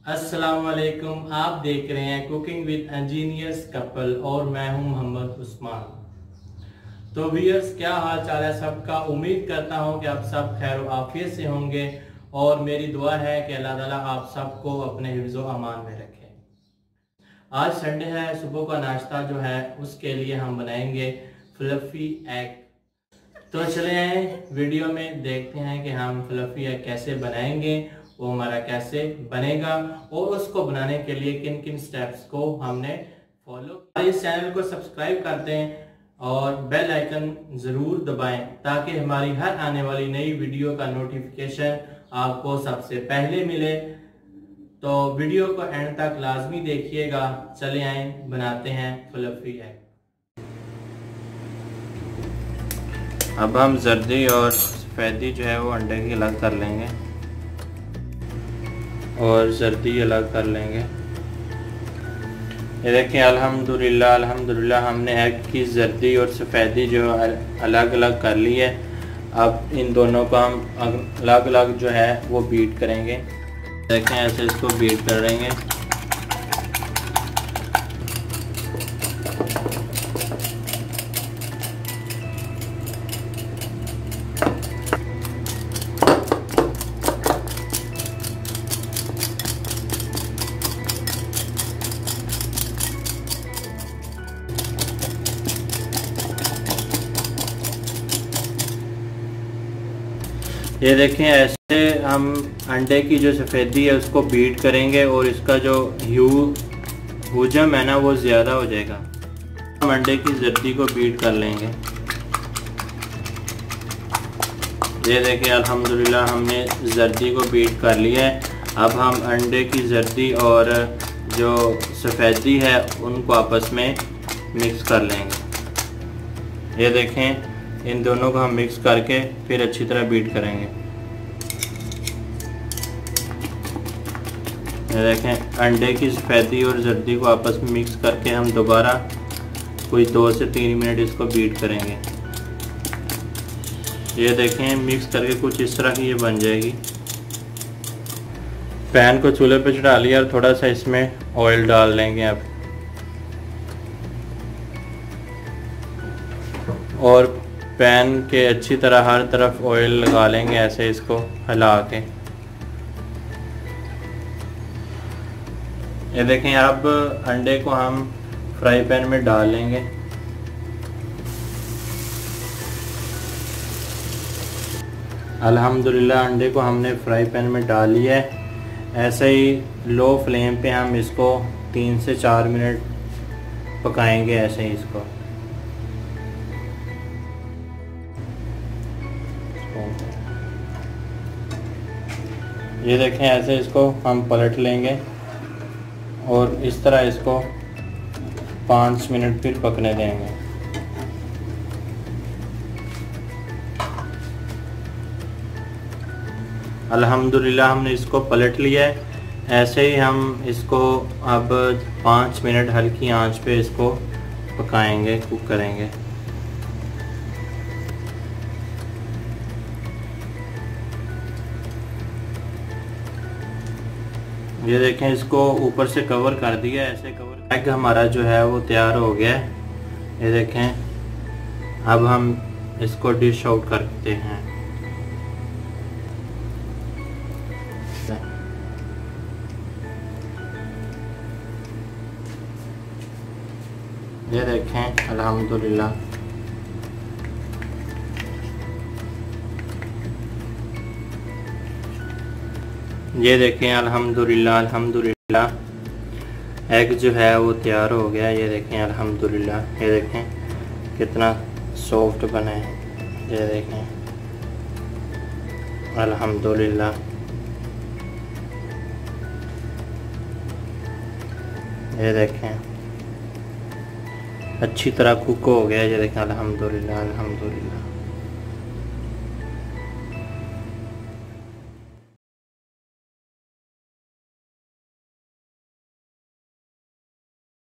अस्सलाम वालेकुम। आप देख रहे हैं कुकिंग विद इंजीनियर्स कपल और मैं हूं मोहम्मद उस्मान। तो व्यूअर्स, क्या हाल चाल है सबका। उम्मीद करता हूं कि आप सब खैर आफियत से होंगे और मेरी दुआ है कि अल्लाह ताला आप सबको अपने हिफ्ज़ो अमान में रखे। आज संडे है, सुबह का नाश्ता जो है उसके लिए हम बनाएंगे फ्लफी एग। तो चले आए वीडियो में देखते हैं कि हम फ्लफी एग कैसे बनाएंगे, वो हमारा कैसे बनेगा और उसको बनाने के लिए किन किन स्टेप्स को हमने फॉलो। इस चैनल को सब्सक्राइब कर दें और बेल आइकन ज़रूर दबाएं ताकि हमारी हर आने वाली नई वीडियो का नोटिफिकेशन आपको सबसे पहले मिले। तो वीडियो को एंड तक लाजमी देखिएगा। चले आए बनाते हैं फ्लफी एग। अब हम जर्दी और सफ़ेदी जो है वो अंडे की अलग कर लेंगे और जर्दी अलग कर लेंगे। ये देखिए अल्हम्दुलिल्लाह हमने एग की जर्दी और सफ़ेदी जो अलग अलग कर ली है। अब इन दोनों को हम अलग अलग जो है वो बीट करेंगे। देखें ऐसे इसको बीट करेंगे। ये देखें ऐसे हम अंडे की जो सफ़ेदी है उसको बीट करेंगे और इसका जो हुजम है ना वो ज़्यादा हो जाएगा। हम अंडे की जर्दी को बीट कर लेंगे। ये देखें अल्हम्दुलिल्लाह हमने जर्दी को बीट कर लिया है। अब हम अंडे की जर्दी और जो सफ़ेदी है उनको आपस में मिक्स कर लेंगे। ये देखें इन दोनों को हम मिक्स करके फिर अच्छी तरह बीट करेंगे। ये देखें अंडे की सफ़ेदी और जर्दी को आपस में मिक्स करके हम दोबारा कोई 2 से 3 मिनट इसको बीट करेंगे। ये देखें मिक्स करके कुछ इस तरह की ये बन जाएगी। पैन को चूल्हे पे चढ़ा लिया और थोड़ा सा इसमें ऑयल डाल लेंगे अब, और पैन के अच्छी तरह हर तरफ ऑयल लगा लेंगे। ऐसे इसको हिला के ये देखें अब अंडे को हम फ्राई पैन में डाल लेंगे। अल्हम्दुलिल्लाह अंडे को हमने फ्राई पैन में डाल लिया है। ऐसे ही लो फ्लेम पे हम इसको 3 से 4 मिनट पकाएंगे। ऐसे ही इसको ये देखें ऐसे इसको हम पलट लेंगे और इस तरह इसको 5 मिनट फिर पकने देंगे। अल्हम्दुलिल्लाह हमने इसको पलट लिया है। ऐसे ही हम इसको अब 5 मिनट हल्की आंच पे इसको पकाएंगे, कुक करेंगे। ये देखें इसको ऊपर से कवर कर दिया। ऐसे कवर एग हमारा जो है वो तैयार हो गया है। ये देखें अब हम इसको डिश आउट करते हैं। ये देखें अल्हम्दुलिल्लाह ये देखें अल्हम्दुलिल्लाह एग जो है वो तैयार हो गया। ये देखें अल्हम्दुलिल्लाह, ये देखें कितना सॉफ्ट बना है। ये देखें अल्हम्दुलिल्लाह, ये देखें अच्छी तरह कुक हो गया। ये देखें अल्हम्दुलिल्लाह।